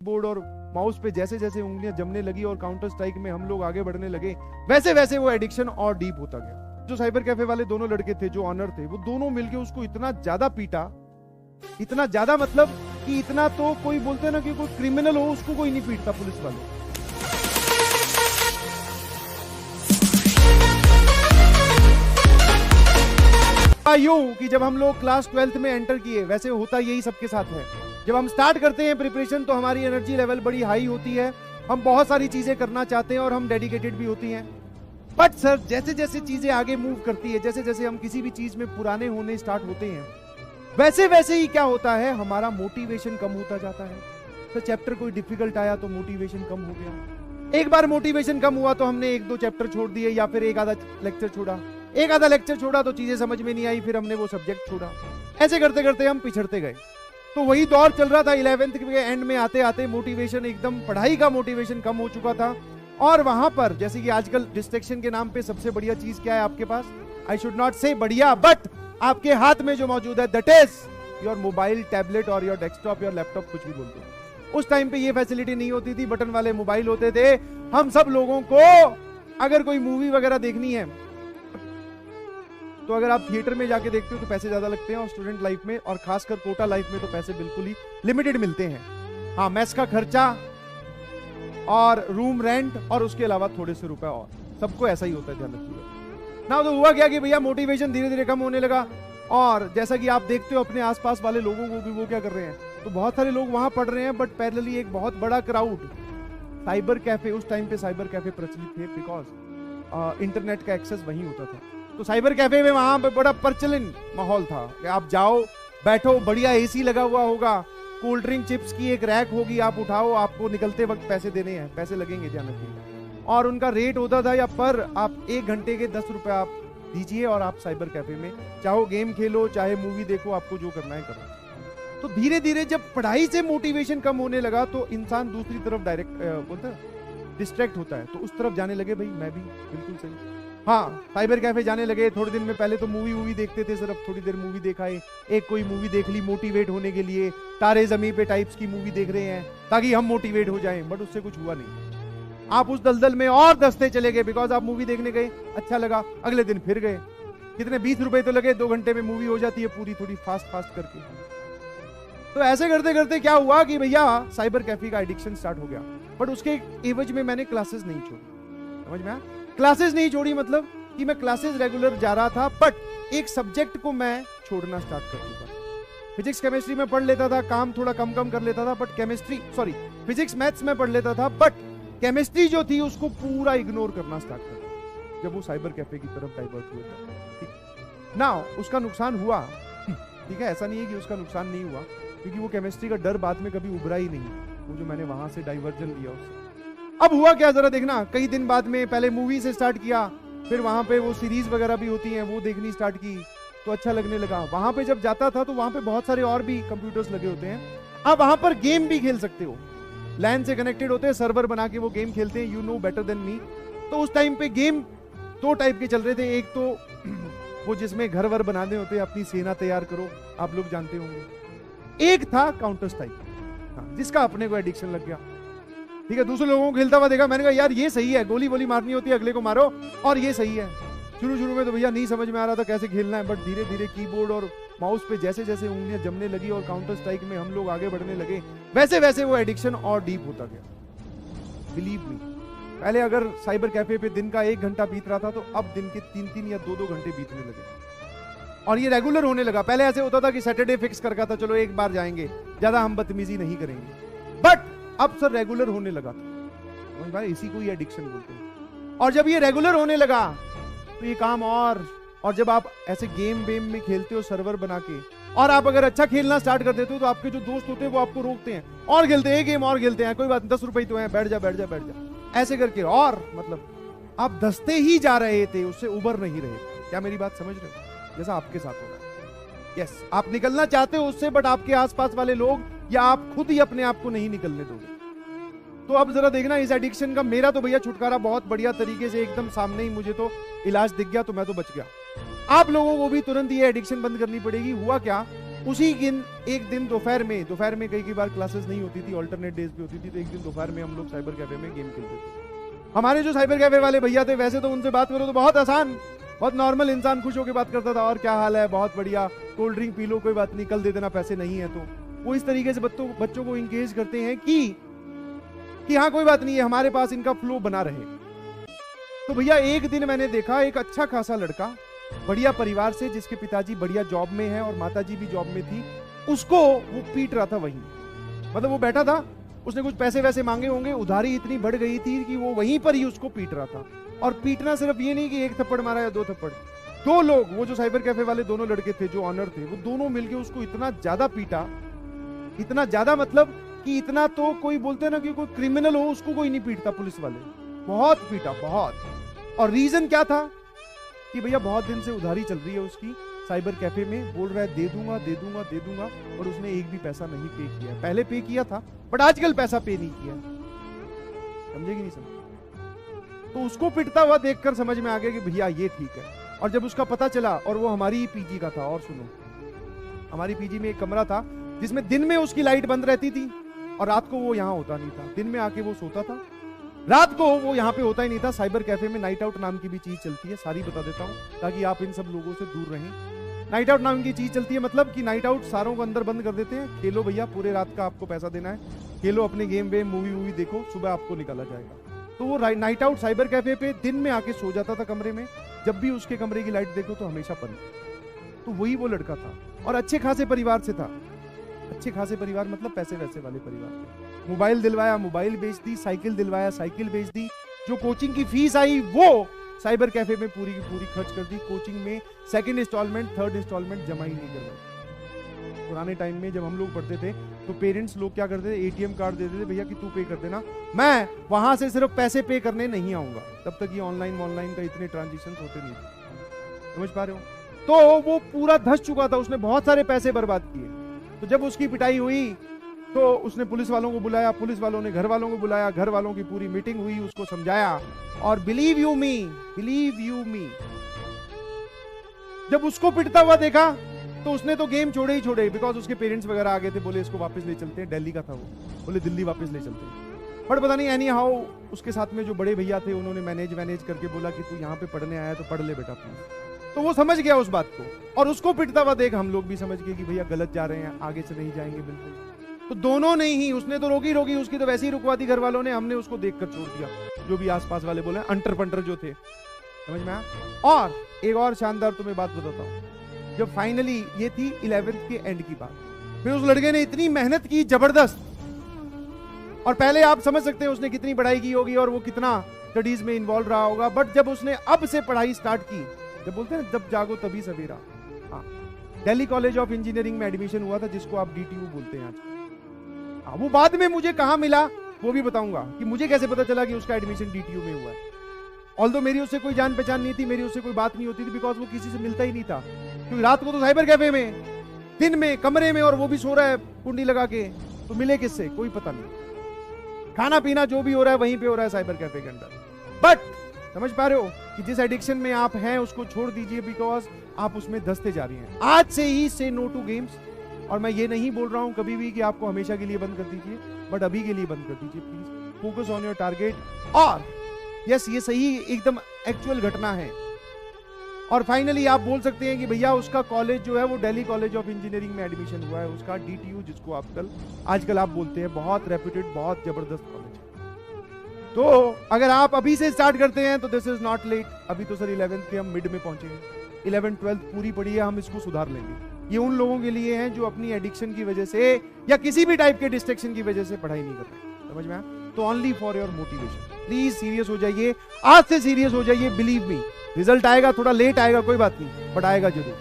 Board और mouse पे जैसे जैसे उंगलियां जमने लगी और काउंटर स्ट्राइक में हम लोग आगे बढ़ने लगे, वैसे वैसे वो एडिक्शन और डीप होता गया। जो साइबर कैफे वाले दोनों लड़के थे जो ऑनर थे, वो दोनों मिलके उसको इतना ज्यादा पीटा, इतना ज्यादा मतलब कि इतना तो कोई बोलते ना कि कोई क्रिमिनल हो उसको कोई नहीं पीटता पुलिस वाले। यूं कि जब हम लोग क्लास 12th में एंटर किए, वैसे होता यही सबके साथ है, जब हम स्टार्ट करते हैं प्रिपरेशन तो हमारी एनर्जी लेवल बड़ी हाई होती है, हम बहुत सारी चीजें करना चाहते हैं और हम डेडिकेटेड भी होती हैं। बट सर जैसे जैसे चीजें आगे मूव करती है, जैसे जैसे हम किसी भी चीज में पुराने होने स्टार्ट होते हैं, वैसे वैसे ही क्या होता है, हमारा मोटिवेशन कम होता जाता है। तो चैप्टर कोई डिफिकल्ट आया तो मोटिवेशन कम हो गया। एक बार मोटिवेशन कम हुआ तो हमने एक दो चैप्टर छोड़ दिए या फिर एक आधा लेक्चर छोड़ा, एक आधा लेक्चर छोड़ा तो चीजें समझ में नहीं आई, फिर हमने वो सब्जेक्ट छोड़ा। ऐसे करते करते हम पिछड़ते गए। तो वही दौर चल रहा था। 11th के एंड में आते आते मोटिवेशन एकदम, पढ़ाई का मोटिवेशन कम हो चुका था। और वहां पर जैसे कि आजकल डिस्ट्रैक्शन के नाम पे सबसे बढ़िया चीज क्या है आपके पास, आई शुड नॉट से बढ़िया, बट आपके हाथ में जो मौजूद है, that is your mobile, tablet और योर डेस्कटॉप, योर लैपटॉप, कुछ भी बोलते हैं। उस टाइम पे ये फैसिलिटी नहीं होती थी, बटन वाले मोबाइल होते थे। हम सब लोगों को अगर कोई मूवी वगैरह देखनी है तो अगर आप थिएटर में जाके देखते हो तो पैसे ज्यादा लगते हैं, और स्टूडेंट लाइफ में और खासकर कोटा लाइफ में तो पैसे बिल्कुल ही लिमिटेड मिलते हैं। हाँ, मेस का खर्चा और रूम रेंट और उसके अलावा थोड़े से रुपए, और सबको ऐसा ही होता है, ध्यान रखिएगा ना। तो हुआ क्या कि भैया मोटिवेशन धीरे धीरे कम होने लगा, और जैसा कि आप देखते हो अपने आसपास वाले लोगों को भी, वो क्या कर रहे हैं, तो बहुत सारे लोग वहां पढ़ रहे हैं, बट पैरेलली एक बहुत बड़ा क्राउड साइबर कैफे, उस टाइम पे साइबर कैफे प्रचलित थे बिकॉज इंटरनेट का एक्सेस वहीं होता था। तो साइबर कैफे में वहां पे बड़ा प्रचलित माहौल था कि आप जाओ, बैठो, बढ़िया एसी लगा हुआ होगा, कोल्ड ड्रिंक चिप्स की एक रैक होगी, आप उठाओ, आपको निकलते वक्त पैसे देने हैं, पैसे लगेंगे, ध्यान रखिएगा। और उनका रेट होता था या पर आप 1 घंटे के 10 रुपए आप दीजिए और आप साइबर कैफे में चाहो गेम खेलो, चाहे मूवी देखो, आपको जो करना है करो। तो धीरे धीरे जब पढ़ाई से मोटिवेशन कम होने लगा तो इंसान दूसरी तरफ डायरेक्ट बोलते हैं डिस्ट्रैक्ट होता है, तो उस तरफ जाने लगे। भाई मैं भी बिल्कुल सही, हाँ, साइबर कैफे जाने लगे। थोड़े दिन में पहले तो मूवी देखते थे, सिर्फ थोड़ी देर मूवी देखा है, एक कोई मूवी देख ली मोटिवेट होने के लिए, तारे जमीन पे टाइप्स की मूवी देख रहे हैं ताकि हम मोटिवेट हो जाएं, बट उससे कुछ हुआ नहीं। आप उस दलदल में और दसते चले गए, बिकॉज आप मूवी देखने गए, अच्छा लगा, अगले दिन फिर गए, कितने 20 रुपए तो लगे, 2 घंटे में मूवी हो जाती है पूरी, थोड़ी फास्ट फास्ट करके। तो ऐसे करते करते क्या हुआ कि भैया साइबर कैफे का एडिक्शन स्टार्ट हो गया, बट उसके एवज में मैंने क्लासेस नहीं छोड़ी। समझ में आया? क्लासेस नहीं छोड़ी मतलब कि मैं क्लासेस रेगुलर जा रहा था, बट एक सब्जेक्ट को मैं छोड़ना स्टार्ट कर चुका था। फिजिक्स केमिस्ट्री में पढ़ लेता था, काम थोड़ा कम कम कर लेता था, बट फिजिक्स मैथ्स में पढ़ लेता था, बट केमिस्ट्री जो थी उसको पूरा इग्नोर करना स्टार्ट कर दिया जब वो साइबर कैफे की तरफ डाइवर्ट हुआ था। ना उसका नुकसान हुआ, ठीक है, ऐसा नहीं है कि उसका नुकसान नहीं हुआ, क्योंकि वो केमिस्ट्री का डर बाद में कभी उभरा ही नहीं, वो जो मैंने वहां से डाइवर्जन लिया उससे। अब हुआ क्या जरा देखना, कई दिन बाद में पहले मूवी से स्टार्ट किया, फिर वहां पे वो सीरीज वगैरह भी होती हैं वो देखनी स्टार्ट की, तो अच्छा लगने लगा। वहां पे जब जाता था तो वहां पे बहुत सारे और भी कंप्यूटर्स लगे होते हैं, आप वहां पर गेम भी खेल सकते हो, लैन से कनेक्टेड होते हैं, सर्वर बना के वो गेम खेलते हैं, you know better than me. तो उस टाइम पे गेम 2 टाइप के चल रहे थे, एक तो वो जिसमें घर वर बनाने होते हैं, अपनी सेना तैयार करो, आप लोग जानते होंगे। एक था काउंटर स्ट्राइक, जिसका अपने को एडिक्शन लग गया, ठीक है। दूसरे लोगों को खेलता हुआ देखा, मैंने कहा यार ये सही है, गोली वोली मारनी होती है, अगले को मारो, और ये सही है। शुरू में तो भैया नहीं समझ में आ रहा था कैसे खेलना है, बट धीरे धीरे कीबोर्ड और माउस पे जैसे जैसे उंगलियां जमने लगी और काउंटर स्ट्राइक में हम लोग आगे बढ़ने लगे, वैसे वैसे वो एडिक्शन और डीप होता गया। बिलीव मी, पहले अगर साइबर कैफे पे दिन का 1 घंटा बीत रहा था, तो अब दिन के 3-3 या 2-2 घंटे बीतने लगे, और ये रेगुलर होने लगा। पहले ऐसे होता था कि सैटरडे फिक्स कर था, चलो एक बार जाएंगे, ज्यादा हम बदतमीजी नहीं करेंगे, बट अब सर रेगुलर होने लगा था भाई, इसी को ही एडिक्शन बोलते हैं। और जब ये रेगुलर होने लगा तो ये काम और जब आप ऐसे गेम वेम में खेलते हो सर्वर बना के, और आप अगर अच्छा खेलना स्टार्ट कर देते हो तो आपके जो दोस्त होते हैं वो आपको रोकते हैं, और खेलते हैं, गेम और खेलते हैं, कोई बात 10 रुपए तो है, बैठ जा, ऐसे करके, और मतलब आप धसते ही जा रहे थे, उससे उबर नहीं रहे। क्या मेरी बात समझ रहे हो? जैसा आपके साथ हो रहा है। यस, आप निकलना चाहते हो उससे, बट आपके आसपास वाले लोग या आप खुद ही अपने आप को नहीं निकलने दोगे। तो अब जरा देखना इस एडिक्शन का, मेरा तो भैया छुटकारा बहुत बढ़िया तरीके से एकदम सामने ही मुझे तो इलाज दिख गया, तो मैं तो बच गया। आप लोगों को भी तुरंत ये एडिक्शन बंद करनी पड़ेगी। हुआ क्या उसी दिन एक दिन दोपहर में कई बार क्लासेस नहीं होती थी, ऑल्टरनेट डेज पे होती थी, तो एक दिन दोपहर में हम लोग साइबर कैफे में गेम खेलते थे। हमारे जो साइबर कैफे वाले भैया थे, वैसे तो उनसे बात करो तो बहुत आसान, बहुत नॉर्मल इंसान खुश होकर बात करता था, और क्या हाल है, बहुत बढ़िया, कोल्ड ड्रिंक पी लो, कोई बात नहीं, कल दे देना, पैसे नहीं है। तो वो इस तरीके से बच्चों को इंगेज करते हैं कि हाँ कोई बात नहीं है, हमारे पास इनका फ्लो बना रहे। तो भैया एक दिन मैंने देखा एक अच्छा खासा लड़का, बढ़िया परिवार से, जिसके पिताजी बढ़िया जॉब में है और माताजी भी जॉब में थी, उसको वो पीट रहा था वहीं। मतलब वो बैठा था, उसने कुछ पैसे वैसे मांगे होंगे, उधारी इतनी बढ़ गई थी कि वो वहीं पर ही उसको पीट रहा था। और पीटना सिर्फ ये नहीं कि एक थप्पड़ मारा या 2 थप्पड़, 2 लोग, वो जो साइबर कैफे वाले दोनों लड़के थे जो ऑनर थे, वो दोनों मिलके उसको इतना ज्यादा पीटा, इतना ज्यादा, मतलब कि इतना तो कोई बोलते ना कि कोई क्रिमिनल हो उसको कोई नहीं पीटता, पुलिस वाले बहुत पीटा, बहुत। और रीजन क्या था कि भैया बहुत दिन से उधारी चल रही है उसकी साइबर कैफे में, बोल रहा है दे दूंगा दे दूंगा दे दूंगा, और उसने एक भी पैसा नहीं पे किया। पहले पे किया था बट आजकल पैसा पे नहीं किया। समझे कि नहीं समझे? तो उसको पिटता हुआ देखकर समझ में आ गया कि भैया ये ठीक है। और जब उसका पता चला, और वो हमारी ही पीजी का था, और सुनो, हमारी पीजी में एक कमरा था जिसमें दिन में उसकी लाइट बंद रहती थी और रात को वो यहाँ होता नहीं था। दिन में आके वो सोता था, रात को वो यहाँ पे होता ही नहीं था। साइबर कैफे में नाइट आउट नाम की भी चीज चलती है, सारी बता देता हूँ ताकि आप इन सब लोगों से दूर रहें। नाइट आउट नाम की चीज चलती है, मतलब कि नाइट आउट सारों को अंदर बंद कर देते हैं, खेलो भैया, पूरे रात का आपको पैसा देना है, खेलो अपने गेम वेम, मूवी देखो, सुबह आपको निकाला जाएगा। तो वो नाइट आउट साइबर कैफे पे दिन में आके सो जाता था कमरे में, जब भी उसके कमरे की लाइट देखो तो हमेशा बंद। तो वही वो लड़का था, और अच्छे खासे परिवार से था। अच्छे खासे परिवार मतलब पैसे वैसे वाले परिवार थे। मोबाइल दिलवाया, मोबाइल बेच दी, साइकिल दिलवाया, साइकिल बेच दी। जो कोचिंग की फीस आई वो साइबर कैफे में पूरी की पूरी खर्च कर दी। कोचिंग में सेकंड इंस्टॉलमेंट, थर्ड इंस्टॉलमेंट जमा ही नहीं करवाई। पुराने टाइम में जब हम लोग पढ़ते थे तो पेरेंट्स लोग क्या करते थे, एटीएम कार्ड देते थे, भैया कि तू पे कर देना, मैं वहां से सिर्फ पैसे पे करने नहीं आऊंगा। तब तक ये ऑनलाइन का इतने ट्रांजेक्शन होते नहीं थे, समझ पा रहे हो? तो वो पूरा धस चुका था, उसने बहुत सारे पैसे बर्बाद किए। तो जब उसकी पिटाई हुई तो उसने पुलिस वालों को बुलाया, पुलिस वालों ने घर वालों को बुलाया, घर वालों की पूरी मीटिंग हुई, उसको समझाया। और बिलीव यू मी, जब उसको पिटता हुआ देखा तो उसने तो गेम छोड़े ही छोड़े, बिकॉज उसके पेरेंट्स वगैरह आ गए थे, बोले इसको वापस ले चलते हैं, दिल्ली का था वो, बोले दिल्ली वापस ले चलते हैं। बट पता नहीं एनी हाउ उसके साथ में जो बड़े भैया थे उन्होंने मैनेज करके बोला कि तू यहाँ पे पढ़ने आया तो पढ़ ले बेटा प्लीज। तो वो समझ गया उस बात को, और उसको पिटता हुआ देख हम लोग भी समझ गए कि भैया गलत जा रहे हैं, आगे से नहीं जाएंगे बिल्कुल। तो दोनों ने ही, उसने तो रोकी, उसकी तो वैसे ही रुकवा दी घर वालों ने, हमने उसको देखकर छोड़ दिया। जो भी आसपास वाले बोले, अंटर पंटर जो थे, समझ में आया? और एक और शानदार तुम्हें बात बताता हूँ, जब फाइनली, ये थी 11th के एंड की बात, फिर उस लड़के ने इतनी मेहनत की जबरदस्त, और पहले आप समझ सकते हैं उसने कितनी पढ़ाई की होगी और वो कितना स्टडीज में इन्वॉल्व रहा होगा। बट जब उसने अब से पढ़ाई स्टार्ट की, जब बोलते हैं जब जागो तभी सवेरा, हाँ, दिल्ली कॉलेज ऑफ इंजीनियरिंग में एडमिशन हुआ था, जिसको आप DTU बोलते हैं आजकल। हाँ, वो बाद में मुझे कहां मिला वो भी बताऊंगा कि मुझे कैसे पता चला कि उसका एडमिशन DTU में हुआ है। ऑल्दो मेरी उससे कोई जान पहचान नहीं थी, मेरी उससे कोई बात नहीं होती थी, बिकॉज वो किसी से मिलता ही नहीं था, क्योंकि रात को तो साइबर कैफे में, दिन में कमरे में, और वो भी सो रहा है कुंडी लगा के, तो मिले किससे कोई पता नहीं। खाना पीना जो भी हो रहा है वहीं पे हो रहा है साइबर कैफे के अंदर। बट समझ पा रहे हो कि जिस एडिक्शन में आप हैं उसको छोड़ दीजिए, बिकॉज आप उसमें धंसते जा रही हैं। आज से ही से नो टू गेम्स। और मैं ये नहीं बोल रहा हूं कभी भी कि आपको हमेशा के लिए बंद कर दीजिए, बट अभी के लिए बंद कर दीजिए please. Focus on your target. और यस, ये सही एकदम एक्चुअल घटना है। और फाइनली आप बोल सकते हैं कि भैया उसका कॉलेज जो है वो दिल्ली कॉलेज ऑफ इंजीनियरिंग में एडमिशन हुआ है, उसका DTU, जिसको आजकल आप बोलते हैं, बहुत रेप्यूटेड, बहुत जबरदस्त कॉलेज। तो अगर आप अभी से स्टार्ट करते हैं तो दिस इज नॉट लेट। अभी तो सर 11th के हम मिड में पहुंचेंगे, 11th 12th पूरी पड़ी है, हम इसको सुधार लेंगे। ये उन लोगों के लिए है जो अपनी एडिक्शन की वजह से या किसी भी टाइप के डिस्ट्रैक्शन की वजह से पढ़ाई नहीं कर रहे, समझ में आया? तो only for your motivation. Please serious हो जाइए, आज से सीरियस हो जाइए, बिलीव मी। रिजल्ट आएगा, थोड़ा लेट आएगा, कोई बात नहीं, बट आएगा जरूर।